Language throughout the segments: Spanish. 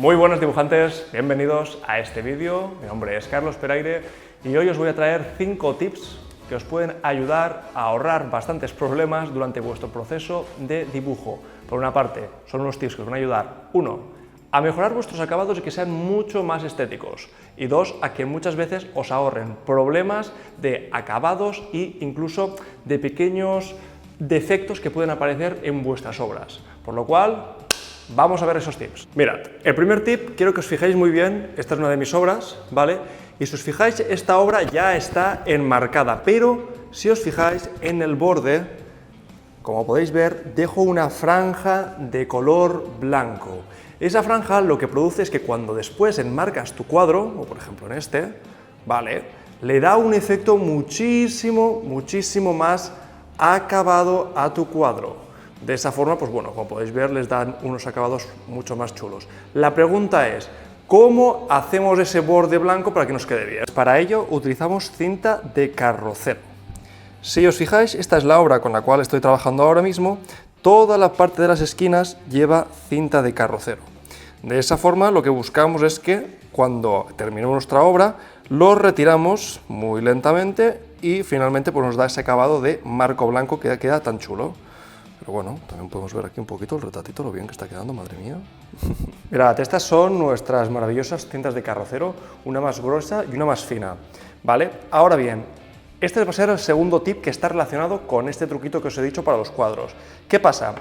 Muy buenos dibujantes, bienvenidos a este vídeo. Mi nombre es Carlos Peraire y hoy os voy a traer 5 tips que os pueden ayudar a ahorrar bastantes problemas durante vuestro proceso de dibujo. Por una parte, son unos tips que os van a ayudar, 1, a mejorar vuestros acabados y que sean mucho más estéticos, y 2, a que muchas veces os ahorren problemas de acabados e incluso de pequeños defectos que pueden aparecer en vuestras obras. Por lo cual, vamos a ver esos tips. Mirad, el primer tip, quiero que os fijéis muy bien, esta es una de mis obras, ¿vale? Y si os fijáis, esta obra ya está enmarcada, pero si os fijáis en el borde, como podéis ver, dejo una franja de color blanco. Esa franja lo que produce es que cuando después enmarcas tu cuadro, o por ejemplo en este, ¿vale? Le da un efecto muchísimo más acabado a tu cuadro. De esa forma, pues bueno, como podéis ver, les dan unos acabados mucho más chulos. La pregunta es, ¿cómo hacemos ese borde blanco para que nos quede bien? Para ello utilizamos cinta de carrocero. Si os fijáis, esta es la obra con la cual estoy trabajando ahora mismo. Toda la parte de las esquinas lleva cinta de carrocero. De esa forma, lo que buscamos es que cuando terminemos nuestra obra, lo retiramos muy lentamente y finalmente pues, nos da ese acabado de marco blanco que queda tan chulo. Pero bueno, también podemos ver aquí un poquito el retratito, lo bien que está quedando, madre mía. Mirad, estas son nuestras maravillosas cintas de carrocero, una más gruesa y una más fina, ¿vale? Ahora bien, este va a ser el segundo tip que está relacionado con este truquito que os he dicho para los cuadros. ¿Qué pasa?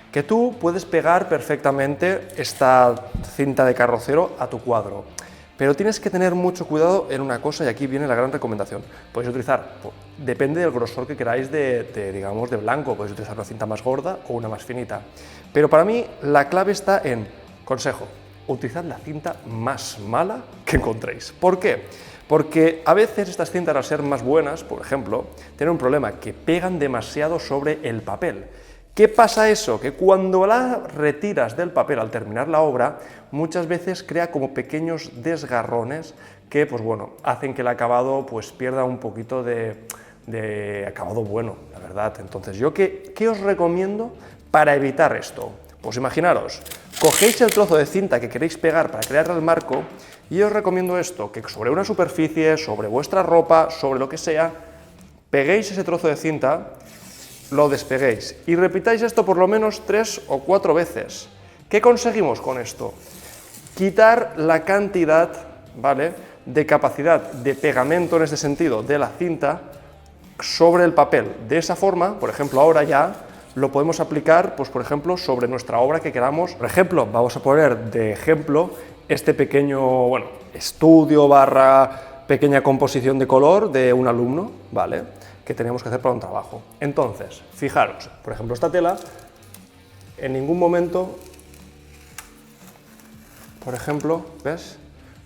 Que tú puedes pegar perfectamente esta cinta de carrocero a tu cuadro, pero tienes que tener mucho cuidado en una cosa y aquí viene la gran recomendación. Podéis utilizar, depende del grosor que queráis digamos, de blanco, podéis utilizar una cinta más gorda o una más finita. Pero para mí la clave está en, consejo, utilizad la cinta más mala que encontréis. ¿Por qué? Porque a veces estas cintas, al ser más buenas, por ejemplo, tienen un problema, que pegan demasiado sobre el papel. ¿Qué pasa eso? Que cuando la retiras del papel al terminar la obra, muchas veces crea como pequeños desgarrones que, pues bueno, hacen que el acabado pues pierda un poquito de acabado bueno, la verdad. Entonces, ¿yo qué os recomiendo para evitar esto? Pues imaginaros, cogéis el trozo de cinta que queréis pegar para crear el marco y os recomiendo esto, que sobre una superficie, sobre vuestra ropa, sobre lo que sea, peguéis ese trozo de cinta, lo despeguéis y repitáis esto por lo menos 3 o 4 veces. ¿Qué conseguimos con esto? Quitar la cantidad, ¿vale?, de capacidad de pegamento en este sentido de la cinta sobre el papel. De esa forma, por ejemplo, ahora ya lo podemos aplicar, pues por ejemplo, sobre nuestra obra que queramos. Por ejemplo, vamos a poner de ejemplo este pequeño, bueno, estudio barra pequeña composición de color de un alumno, ¿vale?, que tenemos que hacer para un trabajo. Entonces, fijaros, por ejemplo, esta tela, en ningún momento, por ejemplo, ¿ves?,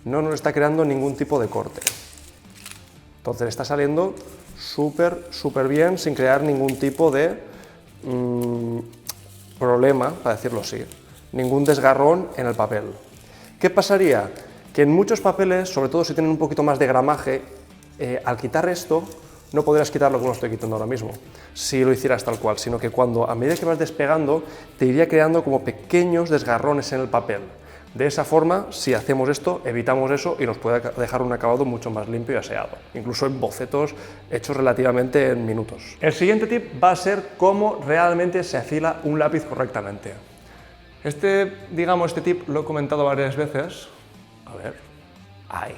no nos está creando ningún tipo de corte. Entonces está saliendo súper bien, sin crear ningún tipo de problema, para decirlo así, ningún desgarrón en el papel. ¿Qué pasaría? Que en muchos papeles, sobre todo si tienen un poquito más de gramaje, al quitar esto, no podrás quitarlo como lo estoy quitando ahora mismo, si lo hicieras tal cual, sino que a medida que vas despegando, te iría creando como pequeños desgarrones en el papel. De esa forma, si hacemos esto, evitamos eso y nos puede dejar un acabado mucho más limpio y aseado, incluso en bocetos hechos relativamente en minutos. El siguiente tip va a ser cómo realmente se afila un lápiz correctamente. Este tip lo he comentado varias veces. A ver, ahí.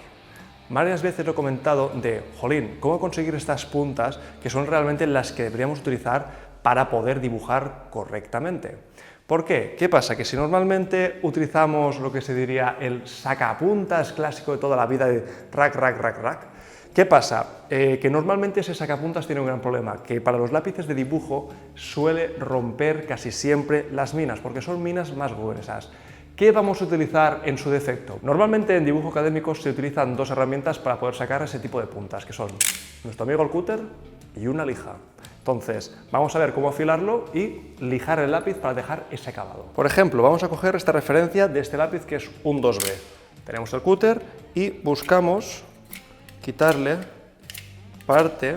Varias veces lo he comentado de, jolín, cómo conseguir estas puntas que son realmente las que deberíamos utilizar para poder dibujar correctamente. ¿Por qué? ¿Qué pasa? Que si normalmente utilizamos lo que se diría el sacapuntas clásico de toda la vida de rack, ¿qué pasa? Que normalmente ese sacapuntas tiene un gran problema, que para los lápices de dibujo suele romper casi siempre las minas, porque son minas más gruesas. ¿Qué vamos a utilizar en su defecto? Normalmente en dibujo académico se utilizan 2 herramientas para poder sacar ese tipo de puntas, que son nuestro amigo el cúter y una lija. Entonces, vamos a ver cómo afilarlo y lijar el lápiz para dejar ese acabado. Por ejemplo, vamos a coger esta referencia de este lápiz que es un 2B. Tenemos el cúter y buscamos quitarle parte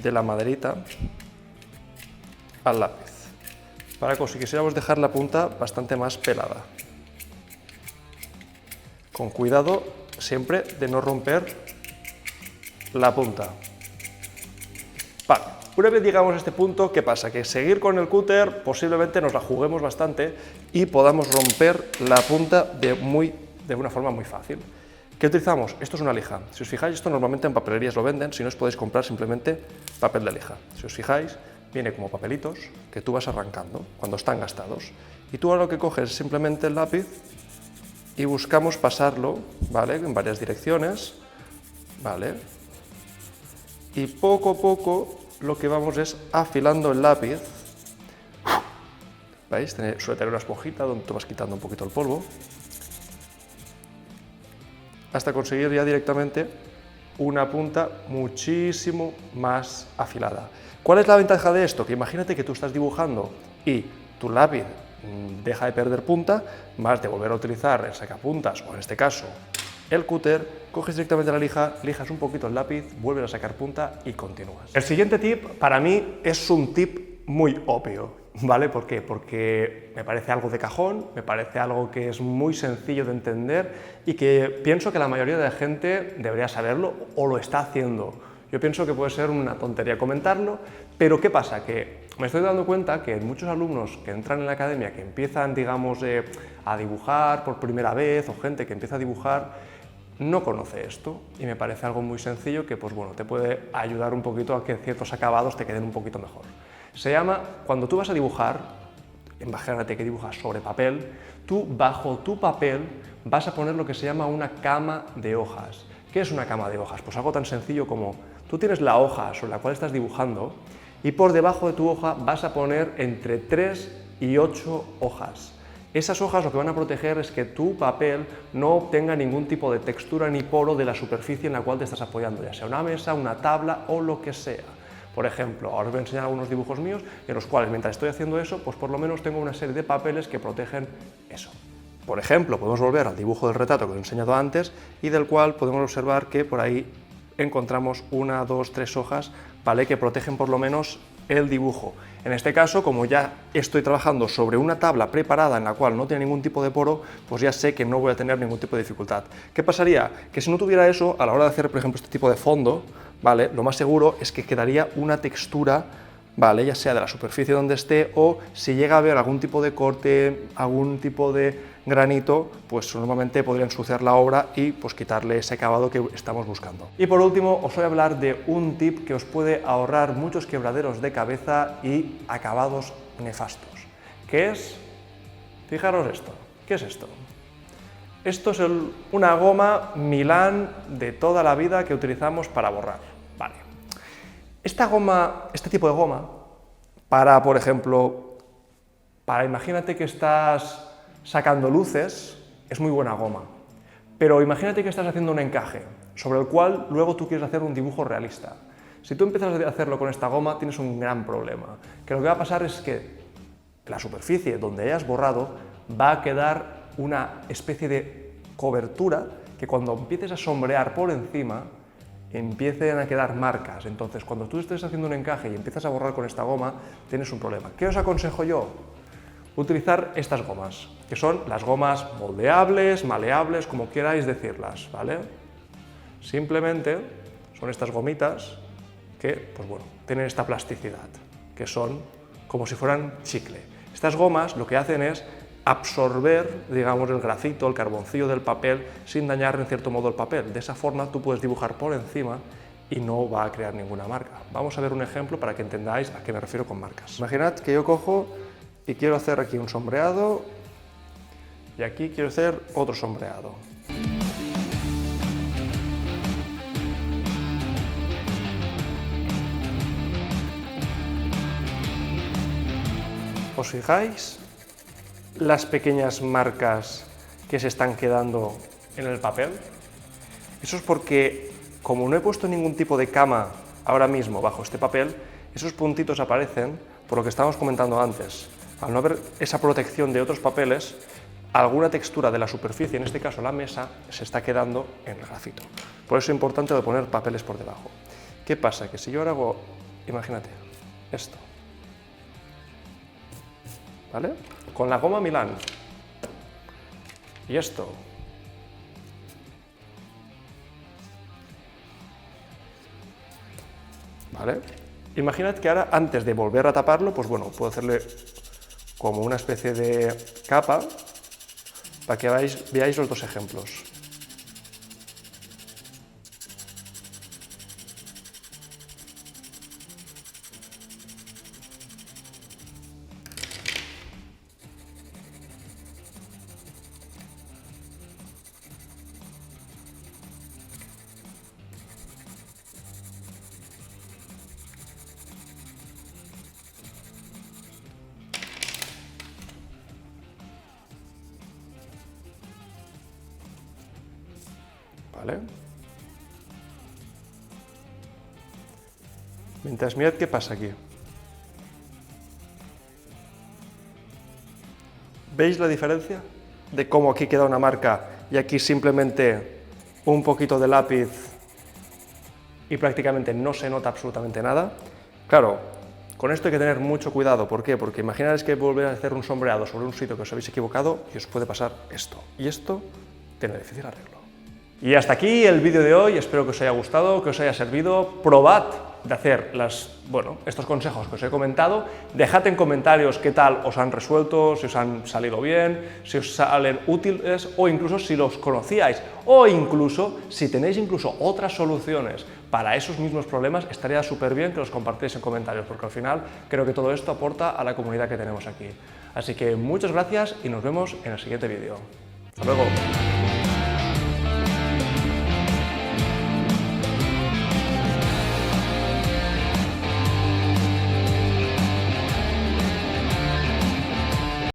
de la maderita al lápiz, para que quisiéramos dejar la punta bastante más pelada. con cuidado siempre de no romper la punta. Vale, una vez llegamos a este punto, ¿qué pasa? Que seguir con el cúter posiblemente nos la juguemos bastante y podamos romper la punta de una forma muy fácil. ¿Qué utilizamos? Esto es una lija. Si os fijáis, esto normalmente en papelerías lo venden, si no os podéis comprar simplemente papel de lija. Si os fijáis, viene como papelitos que tú vas arrancando cuando están gastados. Y tú ahora lo que coges es simplemente el lápiz y buscamos pasarlo, ¿vale?, en varias direcciones, ¿vale? Y poco a poco lo que vamos es afilando el lápiz. ¿Veis? Suele tener una esponjita donde tú vas quitando un poquito el polvo, hasta conseguir ya directamente una punta muchísimo más afilada. ¿Cuál es la ventaja de esto? Que imagínate que tú estás dibujando y tu lápiz deja de perder punta, más de volver a utilizar el sacapuntas, o en este caso el cúter, coges directamente la lija, lijas un poquito el lápiz, vuelves a sacar punta y continúas. El siguiente tip para mí es un tip muy obvio, ¿vale? ¿Por qué? Porque me parece algo de cajón, me parece algo que es muy sencillo de entender y que pienso que la mayoría de la gente debería saberlo o lo está haciendo. Yo pienso que puede ser una tontería comentarlo, pero ¿qué pasa? Que me estoy dando cuenta que muchos alumnos que entran en la academia, que empiezan, digamos, a dibujar por primera vez, o gente que empieza a dibujar, no conoce esto, y me parece algo muy sencillo que, pues bueno, te puede ayudar un poquito a que ciertos acabados te queden un poquito mejor. Se llama, cuando tú vas a dibujar, imagínate que dibujas sobre papel, tú bajo tu papel vas a poner lo que se llama una cama de hojas. ¿Qué es una cama de hojas? Pues algo tan sencillo como tú tienes la hoja sobre la cual estás dibujando y por debajo de tu hoja vas a poner entre 3 y 8 hojas. Esas hojas lo que van a proteger es que tu papel no obtenga ningún tipo de textura ni poro de la superficie en la cual te estás apoyando, ya sea una mesa, una tabla o lo que sea. Por ejemplo, ahora os voy a enseñar algunos dibujos míos en los cuales, mientras estoy haciendo eso, pues por lo menos tengo una serie de papeles que protegen eso. Por ejemplo, podemos volver al dibujo del retrato que os he enseñado antes y del cual podemos observar que por ahí encontramos 1, 2, 3 hojas, ¿vale?, que protegen por lo menos el dibujo. En este caso, como ya estoy trabajando sobre una tabla preparada en la cual no tiene ningún tipo de poro, pues ya sé que no voy a tener ningún tipo de dificultad. ¿Qué pasaría? Que si no tuviera eso, a la hora de hacer, por ejemplo, este tipo de fondo, ¿vale?, lo más seguro es que quedaría una textura, ¿vale?, ya sea de la superficie donde esté o si llega a haber algún tipo de corte, algún tipo de granito, pues normalmente podría ensuciar la obra y pues quitarle ese acabado que estamos buscando. Y por último, os voy a hablar de un tip que os puede ahorrar muchos quebraderos de cabeza y acabados nefastos, que es, fijaros esto, ¿qué es esto? Esto es una goma Milán de toda la vida que utilizamos para borrar. Vale. Esta goma, este tipo de goma, por ejemplo, imagínate que estás sacando luces, es muy buena goma. Pero imagínate que estás haciendo un encaje, sobre el cual luego tú quieres hacer un dibujo realista. Si tú empiezas a hacerlo con esta goma, tienes un gran problema. Que lo que va a pasar es que la superficie donde hayas borrado va a quedar una especie de cobertura que cuando empieces a sombrear por encima, empiecen a quedar marcas. Entonces, cuando tú estés haciendo un encaje y empiezas a borrar con esta goma, tienes un problema. ¿Qué os aconsejo yo? Utilizar estas gomas, que son las gomas moldeables, maleables, como queráis decirlas, ¿vale? Simplemente son estas gomitas que, pues bueno, tienen esta plasticidad, que son como si fueran chicle. Estas gomas lo que hacen es absorber, digamos, el grafito, el carboncillo del papel, sin dañar en cierto modo el papel. De esa forma tú puedes dibujar por encima y no va a crear ninguna marca. Vamos a ver un ejemplo para que entendáis a qué me refiero con marcas. Imaginad que yo cojo y quiero hacer aquí un sombreado y aquí quiero hacer otro sombreado. ¿Os fijáis las pequeñas marcas que se están quedando en el papel? Eso es porque, como no he puesto ningún tipo de cama ahora mismo bajo este papel, esos puntitos aparecen por lo que estábamos comentando antes. Al no haber esa protección de otros papeles, alguna textura de la superficie, en este caso la mesa, se está quedando en el grafito. Por eso es importante de poner papeles por debajo. ¿Qué pasa? Que si yo ahora hago, imagínate, esto, ¿vale?, con la goma Milán y esto, ¿vale? Imaginad que ahora, antes de volver a taparlo, pues bueno, puedo hacerle como una especie de capa para que veáis los dos ejemplos. ¿Vale? Mientras, mirad qué pasa aquí. ¿Veis la diferencia? De cómo aquí queda una marca y aquí simplemente un poquito de lápiz y prácticamente no se nota absolutamente nada. Claro, con esto hay que tener mucho cuidado. ¿Por qué? Porque imaginaos que volvéis a hacer un sombreado sobre un sitio que os habéis equivocado y os puede pasar esto. Y esto tiene difícil arreglo. Y hasta aquí el vídeo de hoy, espero que os haya gustado, que os haya servido. Probad de hacer estos consejos que os he comentado, dejad en comentarios qué tal os han resuelto, si os han salido bien, si os salen útiles o incluso si los conocíais o incluso si tenéis otras soluciones para esos mismos problemas, estaría súper bien que los compartáis en comentarios, porque al final creo que todo esto aporta a la comunidad que tenemos aquí. Así que muchas gracias y nos vemos en el siguiente vídeo. Hasta luego.